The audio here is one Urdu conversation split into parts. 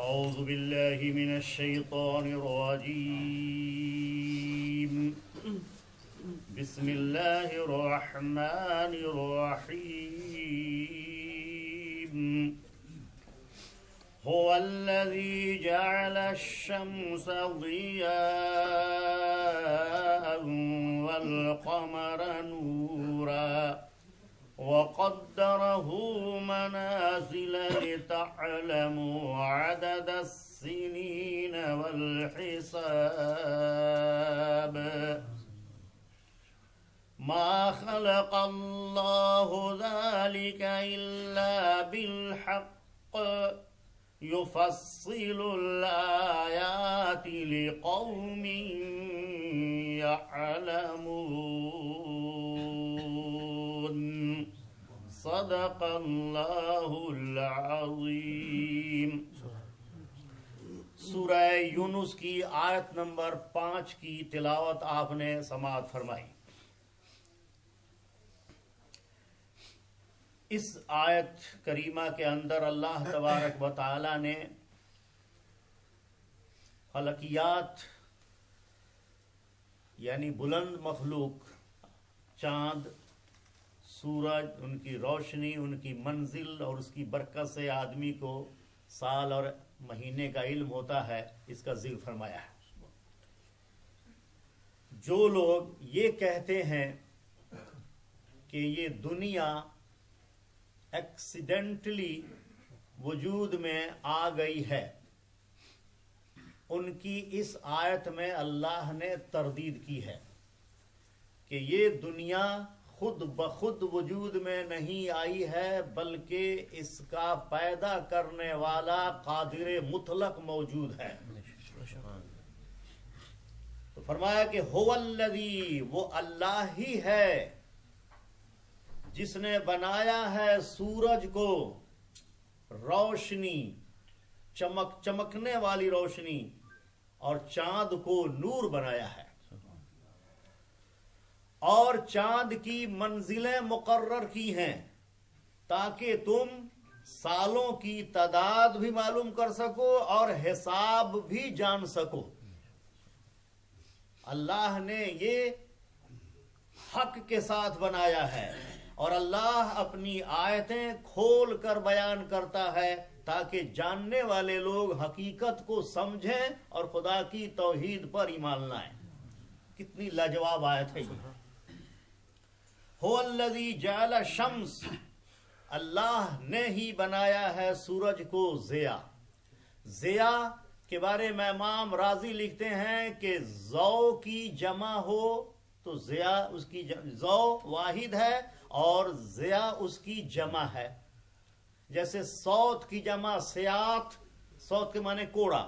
أعوذ بالله من الشيطان الرجيم. بسم الله الرحمن الرحيم. هو الذي جعل الشمس ضياء والقمر نورا وقدره منازل لتعلموا عدد السنين والحساب. ما خلق الله ذلك إلا بالحق يفصل الآيات لقوم يعلمون. صدق اللہ العظیم. سورہ یونس کی آیت نمبر 5 کی تلاوت آپ نے سماعت فرمائی. اس آیت کریمہ کے اندر اللہ تبارک و تعالی نے فلکیات یعنی بلند مخلوق، چاند، سورج، ان کی روشنی، ان کی منزل اور اس کی برکت سے آدمی کو سال اور مہینے کا علم ہوتا ہے، اس کا ذکر فرمایا ہے. جو لوگ یہ کہتے ہیں کہ یہ دنیا ایکسیڈنٹلی وجود میں آ گئی ہے، ان کی اس آیت میں اللہ نے تردید کی ہے کہ یہ دنیا خود بخود وجود میں نہیں آئی ہے، بلکہ اس کا پیدا کرنے والا قادر مطلق موجود ہے. تو فرمایا کہ هو الذی، وہ اللہ ہی ہے جس نے بنایا ہے سورج کو روشنی، چمکنے والی روشنی، اور چاند کو نور بنایا ہے، اور چاند کی منزلیں مقرر کی ہیں تاکہ تم سالوں کی تعداد بھی معلوم کر سکو اور حساب بھی جان سکو. اللہ نے یہ حق کے ساتھ بنایا ہے، اور اللہ اپنی آیتیں کھول کر بیان کرتا ہے تاکہ جاننے والے لوگ حقیقت کو سمجھیں اور خدا کی توحید پر ایمان لائیں. کتنی لاجواب آیت ہے یہ. هو الذی جعل الشمس، اللہ نے ہی بنایا ہے سورج کو ضیاء. ضیاء کے بارے میں امام راضی لکھتے ہیں کہ ضو کی جمع ہو تو ضیاء اس کی ضو واحد ہے اور ضیاء اس کی جمع ہے. جیسے صوت کی جمع سیات، صوت کے معنی کوڑا،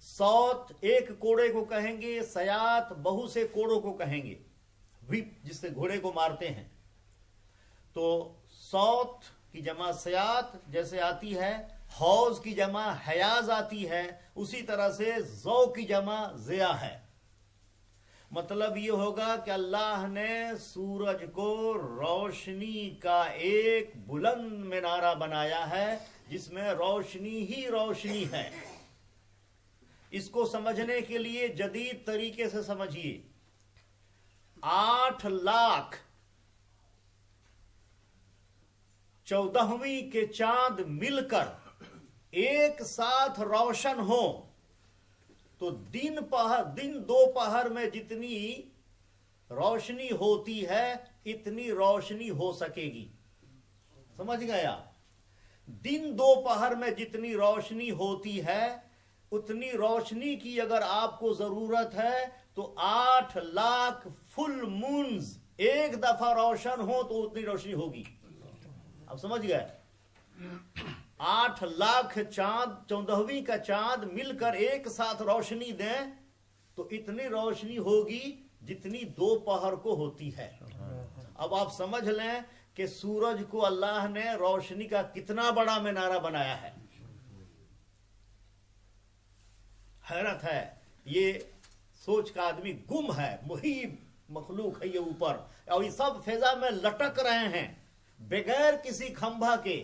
صوت ایک کوڑے کو کہیں گے، سیات بہو سے کوڑوں کو کہیں گے، وِپ جس سے گھوڑے کو مارتے ہیں. تو صوت کی جمع سیات جیسے آتی ہے، حوض کی جمع حیاض آتی ہے، اسی طرح سے ضو کی جمع ضیاء ہے. مطلب یہ ہوگا کہ اللہ نے سورج کو روشنی کا ایک بلند مینارہ بنایا ہے جس میں روشنی ہی روشنی ہے. اس کو سمجھنے کے لیے جدید طریقے سے سمجھیے. 8,14,000 کے چاند مل کر ایک ساتھ روشن ہو تو دن دوپہر میں جتنی روشنی ہوتی ہے اتنی روشنی ہو سکے گی. سمجھ گیا؟ دن دوپہر میں جتنی روشنی ہوتی ہے اتنی روشنی کی اگر آپ کو ضرورت ہے تو 8,00,000 فل مونز ایک دفعہ روشن ہو تو اتنی روشنی ہوگی. اب سمجھ گئے؟ 8,00,000 چاند، 14ویں کا چاند مل کر ایک ساتھ روشنی دیں تو اتنی روشنی ہوگی جتنی دوپہر کو ہوتی ہے. اب آپ سمجھ لیں کہ سورج کو اللہ نے روشنی کا کتنا بڑا مینارہ بنایا ہے. حیرت ہے، یہ سوچ کا آدمی گم ہے. محیب مخلوق ہے یہ اوپر، اور یہ سب فضا میں لٹک رہے ہیں بغیر کسی کھمبا کے،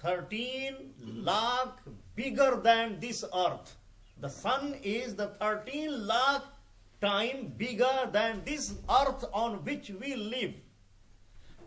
13 lakh bigger than this earth. The sun is the 13 lakh time bigger than this earth on which we live.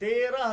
13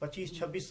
25-26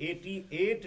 88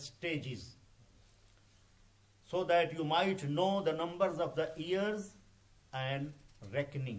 stages so that you might know the numbers of the years and reckoning,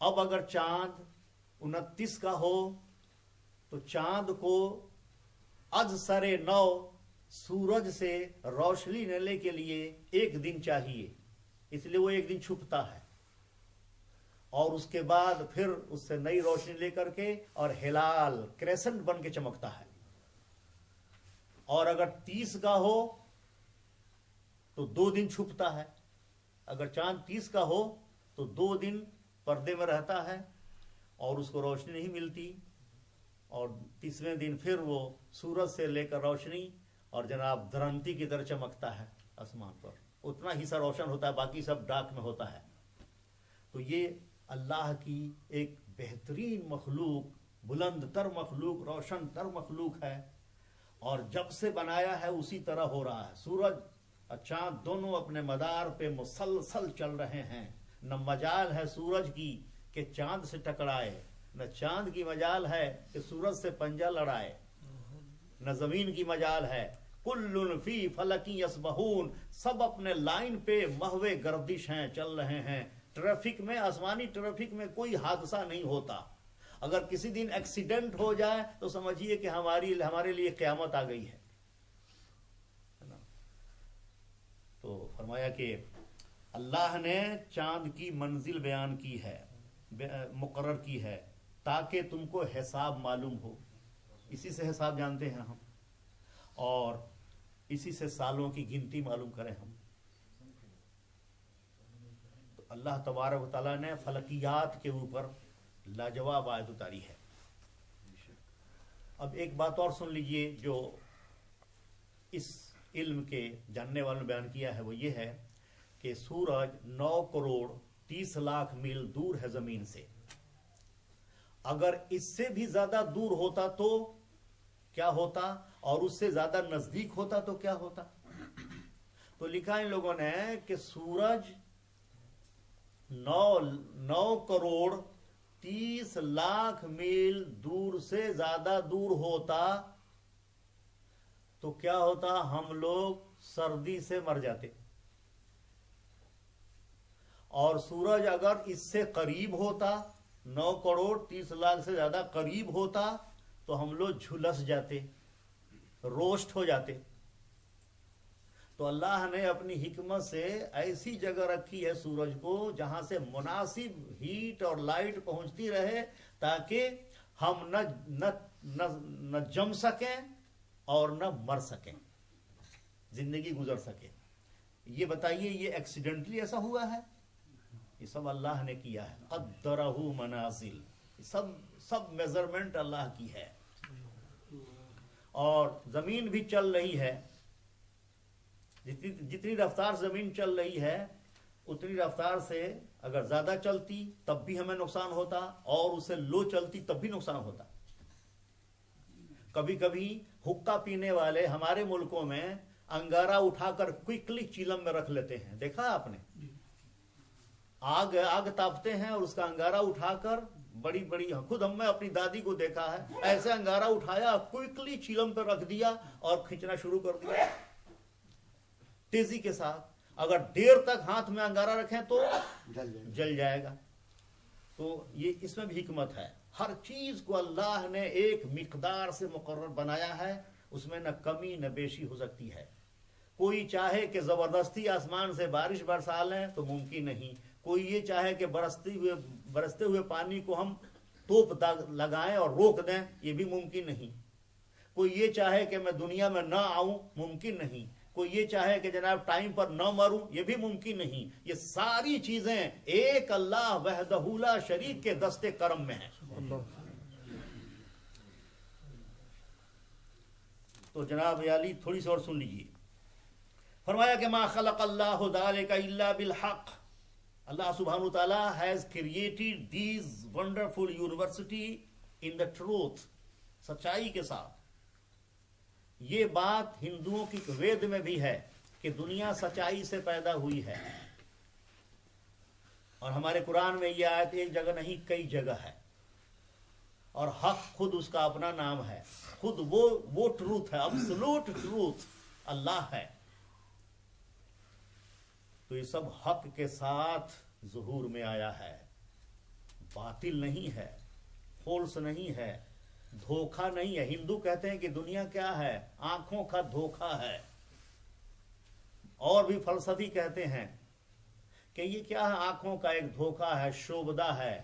اب اگر چاند 29 کا ہو تو چاند کو از سرے نو سورج سے روشنی لینے کے لیے 1 دن چاہیے، اس لیے وہ 1 دن چھپتا ہے، اور اس کے بعد پھر اس سے نئی روشنی لے کر کے اور ہلال کریسنٹ بن کے چمکتا ہے۔ اور اگر 30 کا ہو تو 2 دن چھپتا ہے، اگر چاند 30 کا ہو تو 2 دن پردے میں رہتا ہے اور اس کو روشنی نہیں ملتی، اور 30ویں دن پھر وہ سورج سے لے کر روشنی اور جناب دھرنتی کی طرح چمکتا ہے آسمان پر، اتنا حصہ روشن ہوتا ہے، باقی سب ڈارک میں ہوتا ہے۔ تو یہ اللہ کی ایک بہترین مخلوق، بلند تر مخلوق، روشن تر مخلوق ہے، اور جب سے بنایا ہے اسی طرح ہو رہا ہے۔ سورج اور چاند دونوں اپنے مدار پہ مسلسل چل رہے ہیں، نہ مجال ہے سورج کی کہ چاند سے ٹکرائے، نہ چاند کی مجال ہے کہ سورج سے پنجہ لڑائے، نہ زمین کی مجال ہے۔ کل فی فلک یسبحون، سب اپنے لائن پہ محو گردش ہیں، چل رہے ہیں۔ ٹریفک میں، آسمانی ٹریفک میں کوئی حادثہ نہیں ہوتا۔ اگر کسی دن ایکسیڈنٹ ہو جائے تو سمجھیے کہ ہمارے لیے قیامت آ گئی ہے۔ تو فرمایا کہ اللہ نے چاند کی منزل بیان کی ہے، مقرر کی ہے، تاکہ تم کو حساب معلوم ہو۔ اسی سے حساب جانتے ہیں ہم، اور اسی سے سالوں کی گنتی معلوم کریں ہم۔ تو اللہ تبارک و تعالیٰ نے فلکیات کے اوپر لاجواب آیت اتاری ہے۔ اب ایک بات اور سن لیجئے جو اس علم کے جاننے والوں نے بیان کیا ہے، وہ یہ ہے کہ سورج 9 کروڑ 30 لاکھ میل دور ہے زمین سے۔ اگر اس سے بھی زیادہ دور ہوتا تو کیا ہوتا، اور اس سے زیادہ نزدیک ہوتا تو کیا ہوتا؟ تو لکھا ان لوگوں نے کہ سورج 9 کروڑ 30 لاکھ میل دور سے زیادہ دور ہوتا تو کیا ہوتا؟ ہم لوگ سردی سے مر جاتے۔ اور سورج اگر اس سے قریب ہوتا، 9 کروڑ 30 لاکھ سے زیادہ قریب ہوتا، تو ہم لوگ جھلس جاتے، روسٹ ہو جاتے۔ تو اللہ نے اپنی حکمت سے ایسی جگہ رکھی ہے سورج کو جہاں سے مناسب ہیٹ اور لائٹ پہنچتی رہے، تاکہ ہم نہ جم سکیں اور نہ مر سکیں، زندگی گزر سکے۔ یہ بتائیے، یہ ایکسیڈنٹلی ایسا ہوا ہے؟ یہ سب اللہ نے کیا ہے۔ قدرہ منازل، سب میزرمنٹ اللہ کی ہے۔ اور زمین بھی چل رہی ہے، جتنی رفتار زمین چل رہی ہے اتنی رفتار سے اگر زیادہ چلتی تب بھی ہمیں نقصان ہوتا، اور اسے لو چلتی تب بھی نقصان ہوتا۔ کبھی کبھی حقہ پینے والے ہمارے ملکوں میں انگارہ اٹھا کر کوئکلی چیلم میں رکھ لیتے ہیں، دیکھا آپ نے؟ آگ تاپتے ہیں اور اس کا انگارہ اٹھا کر بڑی خود ہم نے اپنی دادی کو دیکھا ہے، ایسے انگارہ اٹھایا، کوئکلی چیلم پہ رکھ دیا اور کھینچنا شروع کر دیا تیزی کے ساتھ۔ اگر دیر تک ہاتھ میں انگارہ رکھیں تو جل جائے گا۔ تو یہ اس میں بھی حکمت ہے، ہر چیز کو اللہ نے ایک مقدار سے مقرر بنایا ہے، اس میں نہ کمی نہ بیشی ہو سکتی ہے۔ کوئی چاہے کہ زبردستی آسمان سے بارش برسا لیں تو ممکن نہیں، کوئی یہ چاہے کہ برستے ہوئے پانی کو ہم توپ لگائیں اور روک دیں، یہ بھی ممکن نہیں۔ کوئی یہ چاہے کہ میں دنیا میں نہ آؤں، ممکن نہیں۔ کوئی یہ چاہے کہ جناب ٹائم پر نہ مروں، یہ بھی ممکن نہیں۔ یہ ساری چیزیں ایک اللہ وحدہ لا شریک کے دستے کرم میں ہیں۔ تو جناب عالی تھوڑی سی اور سن لیجیے، فرمایا کہ ما خلق اللہ ذالک الا بالحق، اللہ سبحانہ وتعالی has created these wonderful university in the truth، سچائی کے ساتھ۔ یہ بات ہندوؤں کی وید میں بھی ہے کہ دنیا سچائی سے پیدا ہوئی ہے، اور ہمارے قرآن میں یہ آیت ایک جگہ نہیں کئی جگہ ہے، اور حق خود اس کا اپنا نام ہے، خود وہ ٹروتھ ہے، ابسولوٹ ٹروتھ اللہ ہے۔ تو یہ سب حق کے ساتھ ظہور میں آیا ہے، باطل نہیں ہے، فالس نہیں ہے، دھوکہ نہیں ہے۔ ہندو کہتے ہیں کہ دنیا کیا ہے؟ آنکھوں کا دھوکہ ہے۔ اور بھی فلسفی کہتے ہیں کہ یہ کیا ہے؟ آنکھوں کا ایک دھوکہ ہے، شوبدہ ہے۔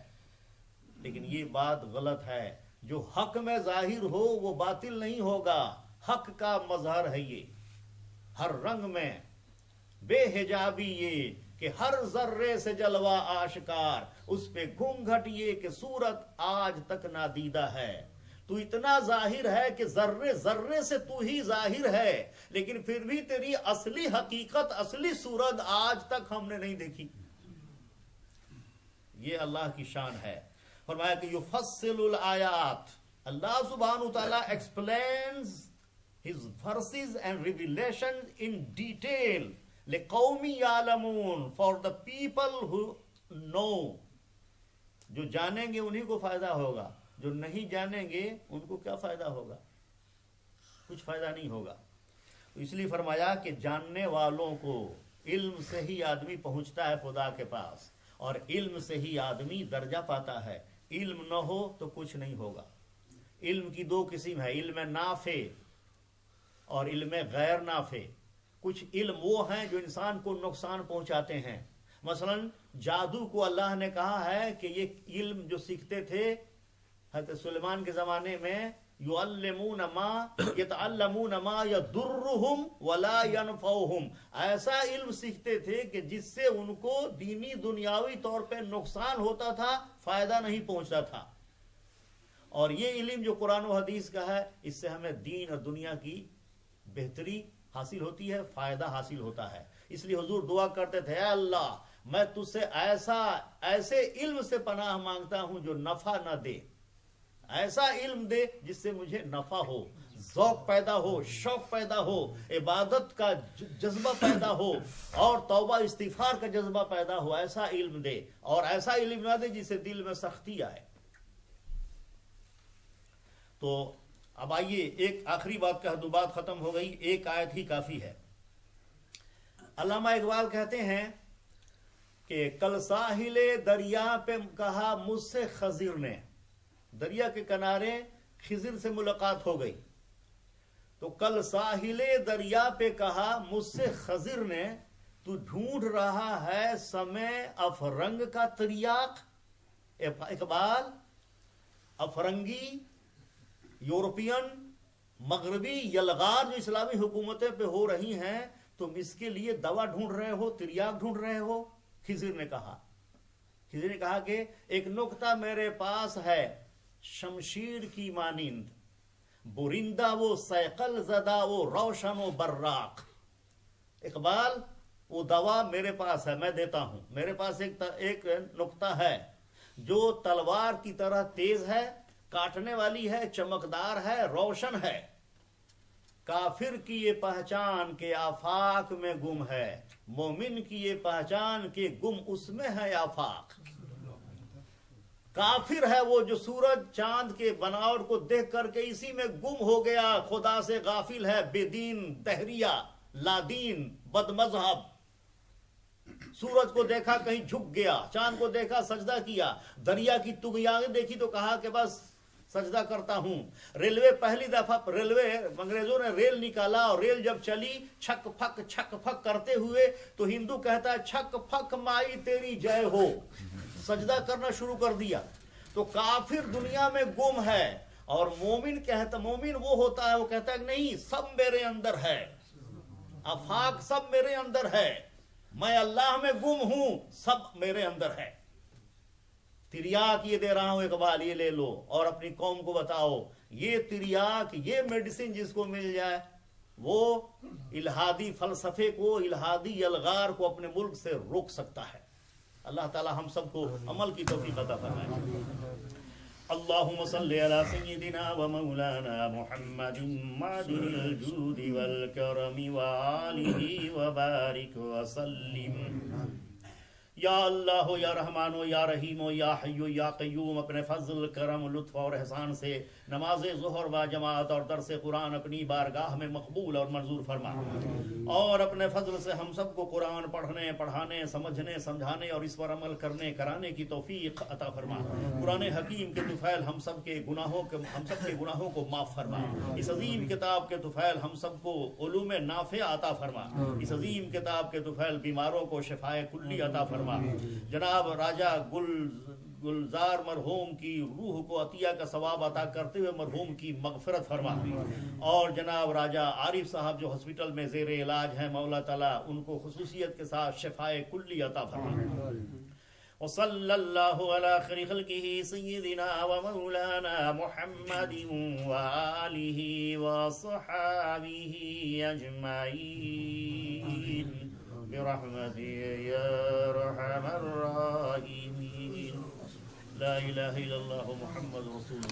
لیکن یہ بات غلط ہے۔ جو حق میں ظاہر ہو وہ باطل نہیں ہوگا، حق کا مظہر ہے یہ، ہر رنگ میں، بے حجابی یہ کہ ہر ذرے سے جلوہ آشکار، اس پہ گھونگھٹ یہ کہ صورت آج تک نادیدہ ہے۔ تو اتنا ظاہر ہے کہ ذرے ذرے سے تو ہی ظاہر ہے، لیکن پھر بھی تیری اصلی حقیقت، اصلی صورت آج تک ہم نے نہیں دیکھی۔ یہ اللہ کی شان ہے۔ فرمایا کہ یفصل الآیات، اللہ سبحانہ وتعالی explains his verses and revelation in detail لقوم یعلمون، for the people who know۔ جو جانیں گے انہی کو فائدہ ہوگا، جو نہیں جانیں گے ان کو کیا فائدہ ہوگا؟ کچھ فائدہ نہیں ہوگا۔ تو اس لیے فرمایا کہ جاننے والوں کو علم سے ہی آدمی پہنچتا ہے خدا کے پاس، اور علم سے ہی آدمی درجہ پاتا ہے۔ علم نہ ہو تو کچھ نہیں ہوگا۔ علم کی دو قسم ہے، علم نافع اور علم غیر نافع۔ کچھ علم وہ ہیں جو انسان کو نقصان پہنچاتے ہیں۔ مثلا جادو کو اللہ نے کہا ہے کہ یہ علم جو سیکھتے تھے حضرت سلیمان کے زمانے میں، یعلمون ما یتعلمون ما یضرہم ولا ینفعہم، ایسا علم سیکھتے تھے کہ جس سے ان کو دینی دنیاوی طور پہ نقصان ہوتا تھا، فائدہ نہیں پہنچتا تھا۔ اور یہ علم جو قرآن و حدیث کا ہے، اس سے ہمیں دین اور دنیا کی بہتری حاصل ہوتی ہے، فائدہ حاصل ہوتا ہے۔ اس لیے حضور دعا کرتے تھے، اے اللہ میں تجھ سے ایسے علم سے پناہ مانگتا ہوں جو نفع نہ دے، ایسا علم دے جس سے مجھے نفع ہو، ذوق پیدا ہو، شوق پیدا ہو، عبادت کا جذبہ پیدا ہو، اور توبہ استغفار کا جذبہ پیدا ہو۔ ایسا علم دے، اور ایسا علم نہ دے جس سے دل میں سختی آئے۔ تو اب آئیے ایک آخری بات کہہ دوں، بات ختم ہو گئی، ایک آیت ہی کافی ہے۔ علامہ اقبال کہتے ہیں کہ کل ساحل دریا پہ کہا مجھ سے خضر نے، دریا کے کنارے خضر سے ملاقات ہو گئی، تو کل ساحل دریا پہ کہا مجھ سے خضر نے، تو ڈھونڈ رہا ہے سمے افرنگ کا تریاق۔ اقبال، افرنگی، یورپین، مغربی یلغار جو اسلامی حکومتیں پہ ہو رہی ہیں، تم اس کے لیے دوا ڈھونڈ رہے ہو، تریاق ڈھونڈ رہے ہو۔ خضر نے کہا کہ ایک نکتہ میرے پاس ہے، شمشیر کی مانند، بریندہ وہ سیقل زدہ وہ روشن و براق۔ اقبال، وہ دوا میرے پاس ہے، میں دیتا ہوں۔ میرے پاس ایک نکتہ ہے جو تلوار کی طرح تیز ہے، کاٹنے والی ہے، چمکدار ہے، روشن ہے۔ کافر کی یہ پہچان کہ آفاق میں گم ہے، مومن کی یہ پہچان کہ گم اس میں ہے آفاق۔ کافر ہے وہ جو سورج چاند کے بناوٹ کو دیکھ کر کے اسی میں گم ہو گیا، خدا سے غافل ہے، بے دین، دہریہ، لادین، بد مذہب۔ سورج کو دیکھا کہیں جھک گیا، چاند کو دیکھا سجدہ کیا، دریا کی طغیانیں دیکھی تو کہا کہ بس سجدہ کرتا ہوں۔ ریلوے پہلی دفعہ انگریزوں نے ریل نکالا، اور ریل جب چلی چھک پھک کرتے ہوئے، تو ہندو کہتا ہے چھک پھک مائی تیری جے ہو، سجدہ کرنا شروع کر دیا۔ تو کافر دنیا میں گم ہے، اور مومن وہ ہوتا ہے، وہ کہتا ہے کہ نہیں، سب میرے اندر ہے، آفاق سب میرے اندر ہے، میں اللہ میں گم ہوں، سب میرے اندر ہے۔ تریاق یہ دے رہا ہوں اقبال، یہ لے لو اور اپنی قوم کو بتاؤ۔ یہ تریاق، یہ میڈیسن جس کو مل جائے، وہ الہادی فلسفے کو، الہادی الغار کو اپنے ملک سے روک سکتا ہے۔ اللہ تعالی ہم سب کو عمل کی توفیق عطا فرمائے۔ اللہم صلی علی سیدنا و مولانا محمد معدن الجود والکرم وآلہ وبارک وسلم۔ یا اللہ یا رحمان و یا رحیم و یا حی و یا قیوم اپنے فضل کرم لطف اور احسان سے نماز ظہر با جماعت اور درس قرآن اپنی بارگاہ میں مقبول اور منظور فرما، اور اپنے فضل سے ہم سب کو قرآن پڑھنے پڑھانے سمجھنے سمجھانے اور اس پر عمل کرنے کرانے کی توفیق عطا فرما۔ قرآن حکیم کے طفیل ہم سب کے گناہوں کو معاف فرما۔ اس عظیم کتاب کے طفیل ہم سب کو علوم نافع عطا فرما۔ اس عظیم کتاب کے طفیل بیماروں کو شفائے کلی عطا فرما۔ جناب راجہ گلزار مرحوم کی روح کو عطیہ کا ثواب عطا کرتے ہوئے مرحوم کی مغفرت فرما، اور جناب راجہ عارف صاحب جو ہاسپٹل میں زیر علاج ہیں، مولا تعالیٰ ان کو خصوصیت کے ساتھ شفائے کلی عطا فرما۔ وصلی اللہ علی خیر خلقہ سیدنا و مولانا محمد وآلہ وصحابہ اجمعین برحمتہ یا ارحم الراحمین۔ لا الہ الا اللہ محمد رسول اللہ۔